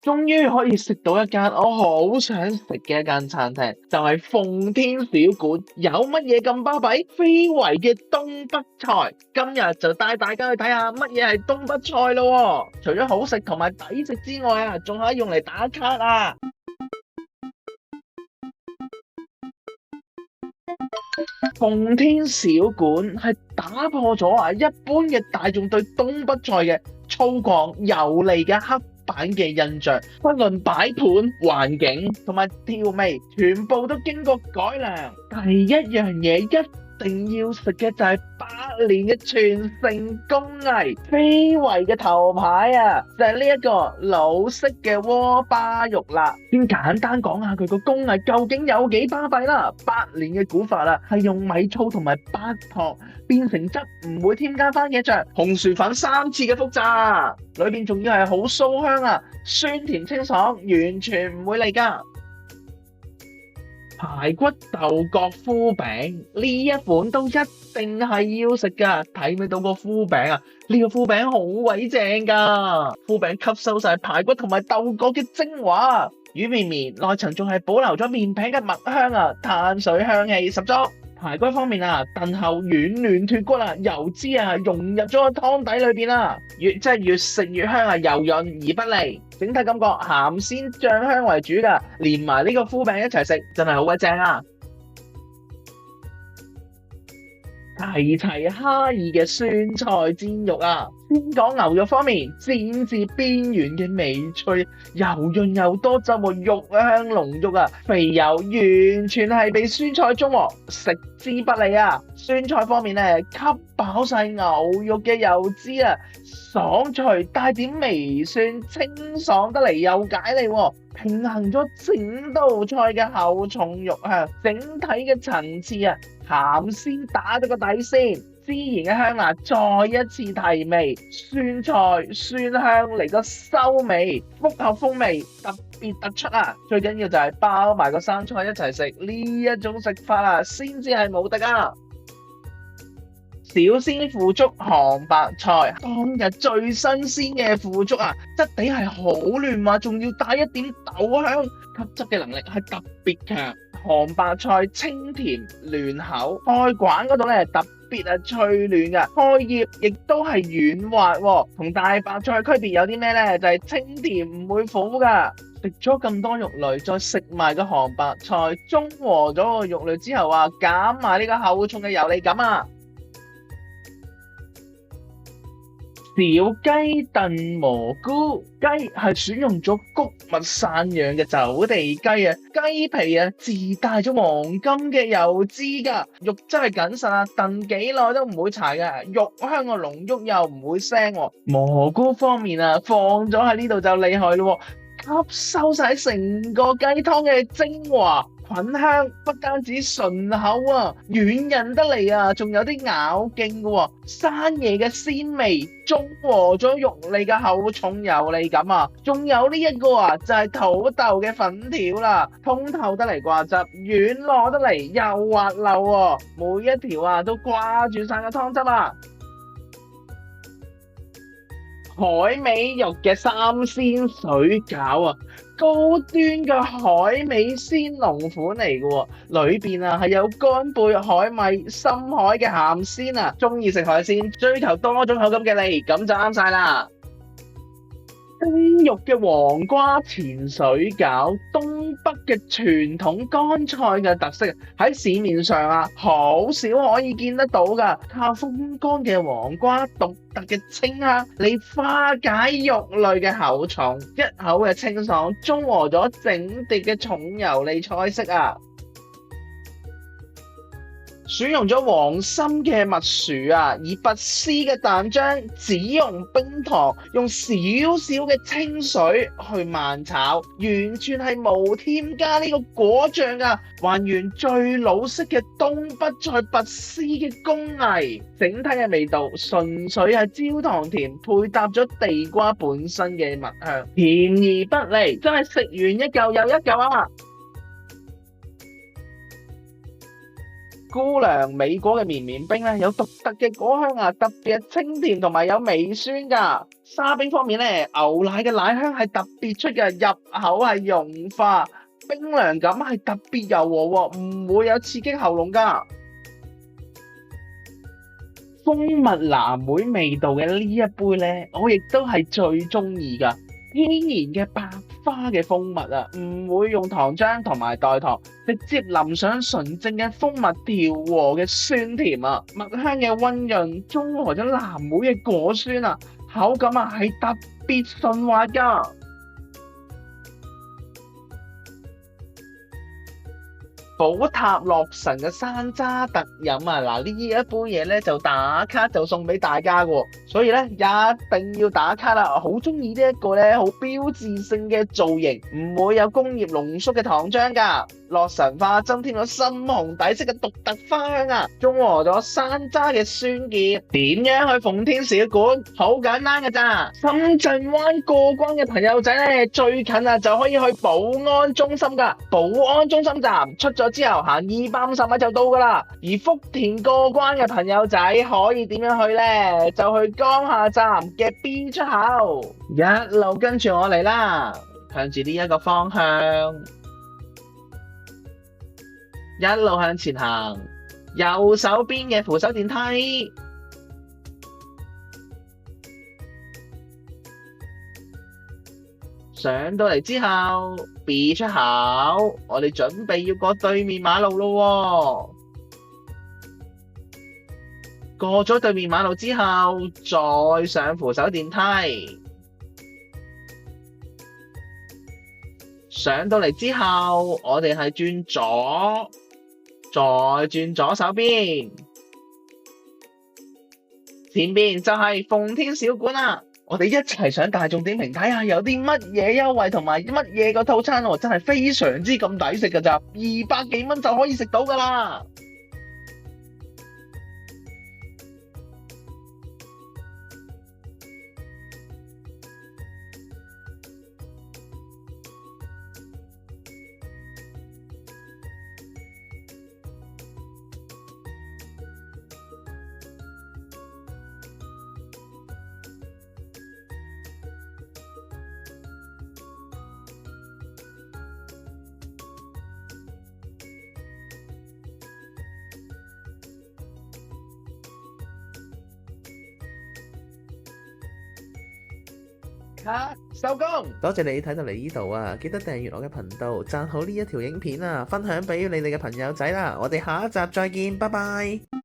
終於可以食到一間我好想食嘅一間餐廳，就係奉天小館。有乜嘢咁巴閉？非遺嘅東北菜，今日就帶大家去睇下乜嘢係東北菜咯。除咗好食同埋抵食之外啊，仲可以用嚟打卡啊！奉天小館係打破咗一般嘅大眾對東北菜嘅粗獷油膩嘅刻板嘅印象，不論擺盤、環境同埋調味，全部都經過改良。第一樣嘢一定要食嘅就係百年嘅傳承工藝，非遺嘅頭牌啊，就係呢一個老式嘅鍋巴肉啦。先簡單講下佢個工藝究竟有幾巴閉啦。百年嘅古法啦，係用米醋同埋白糖變成汁，唔會添加番茄醬、紅薯粉3次嘅複炸，裏邊仲要係好酥香啊，酸甜清爽，完全唔會膩噶。排骨豆角敷餅呢一款都一定係要食噶，睇唔睇到個敷餅啊？呢個敷餅好鬼正噶，敷餅吸收晒排骨同埋豆角嘅精華，軟綿綿，內層仲係保留咗麵餅嘅麥香啊，碳水香氣十足。排骨方面啊，燉後軟嫩脫骨啊，油脂啊融入咗個湯底裏邊啦，越食越香啊，油潤而不膩，整體感覺鹹鮮醬香為主噶，連埋呢個敷餅一齊食，真係好鬼正啊！齊齊哈爾嘅酸菜煎肉啊，先講牛肉方面，煎至邊緣嘅微脆，油潤又多汁喎，肉香濃郁啊，肥油完全係被酸菜中和，食之不膩啊！酸菜方面咧，吸飽晒牛肉嘅油脂啊，爽脆帶點微酸，清爽得嚟又解膩喎，平衡咗整道菜嘅厚重肉香，整體嘅層次啊，鹹鮮打咗個底先，孜然嘅香辣再一次提味，酸菜酸香嚟個收尾，複合風味特別突出啊！最緊要就係包埋個生菜一齊食，呢一種食法啊，先至係無敵啊！小鮮腐竹韓白菜，當日最新鮮嘅腐竹啊，質地係好嫩滑，仲要帶一點豆香，吸汁嘅能力係特別強。韓白菜清甜嫩口，開館嗰度咧特別脆嫩噶，開葉亦都係軟滑喎，同大白菜區別有啲咩咧？就係清甜唔會苦噶。食咗咁多肉類，再食埋個韓白菜，中和咗個肉類之後啊，減埋呢個厚重嘅油膩感啊！小雞燉蘑菇，雞係選用咗穀物散養嘅走地雞啊，雞皮啊自帶咗黃金嘅油脂噶，肉質係緊實啊，燉幾耐都唔會柴噶，肉香個濃郁又唔會腥喎。蘑菇方面啊，放咗喺呢度就厲害咯，吸收晒成個雞湯嘅精華。菌香不單止順口啊，軟韌得嚟啊，仲有啲咬勁嘅喎，生嘢嘅鮮味中和咗肉類嘅厚重油膩感啊，仲有呢一個啊，就係土豆嘅粉條啦，通透得嚟掛汁，軟糯得嚟又滑溜喎，每一條啊都掛住晒個湯汁啊！海味肉嘅三鮮水餃啊，高端嘅海味鮮濃款嚟嘅喎，裏邊啊係有乾貝、海米、深海嘅鹹鮮啊，中意食海鮮，追求多種口感嘅你，咁就啱晒啦。雞肉嘅黃瓜前水餃，東北嘅傳統乾菜嘅特色喺市面上啊，好少可以見得到噶。靠風乾嘅黃瓜獨特嘅清香嚟化解肉類嘅厚重，一口嘅清爽，中和咗整碟嘅重油膩菜式啊！選用咗黃心嘅麥薯啊，以拔絲嘅蛋漿，只用冰糖，用少少嘅清水去慢炒，完全係無添加呢個果醬噶，還原最老式嘅東北菜拔絲嘅工藝，整體嘅味道純粹係焦糖甜，配搭咗地瓜本身嘅麥香，甜而不膩，真係食完一嚿又一嚿啊！姑娘美果嘅綿綿冰咧，有獨特嘅果香啊，特別清甜同埋有微酸噶。沙冰方面咧，牛奶嘅奶香係特別出嘅，入口係融化，冰涼感係特別柔和喎，唔會有刺激喉嚨噶。蜂蜜藍莓味道嘅呢一杯咧，我亦都係最中意噶。天然嘅白花嘅蜂蜜啊，唔會用糖漿同埋代糖，直接淋上純正嘅蜂蜜調和嘅酸甜啊，蜜香嘅溫潤中和咗藍莓嘅果酸啊，口感啊係特別順滑噶。寶塔樂神嘅山楂特飲啊，嗱呢一杯嘢咧就打卡就送俾大家嘅喎，所以咧一定要打卡啦！好中意呢一個咧好標誌性嘅造型，唔會有工業濃縮嘅糖漿噶，樂神花增添咗深紅底色嘅獨特花香啊，中和咗山楂嘅酸澀。點樣去奉天小館？好簡單㗎咋，深圳灣過關嘅朋友仔咧最近啊就可以去寶安中心噶，寶安中心站出咗之後行250米就到噶啦，而福田過關嘅朋友仔可以點樣去呢？就去江夏站嘅 B 出口，一路跟住我嚟啦，向住呢一個方向，一路向前行，右手邊嘅扶手電梯，上到嚟之後 B 出口，我哋準備要過對面馬路咯喎，過咗對面馬路之後再上扶手電梯，上到嚟之後我哋係轉左，再轉左手邊，前邊就係奉天小館啦。我哋一齊上大眾點評睇下有啲乜嘢優惠同埋乜嘢個套餐喎，真係非常之咁抵食㗎咋，200幾蚊就可以食到㗎啦！收工！多謝你睇到嚟呢度啊！記得訂閱我嘅頻道，讚好呢一條影片啊，分享俾你哋嘅朋友仔啦！我哋下一集再見，拜拜。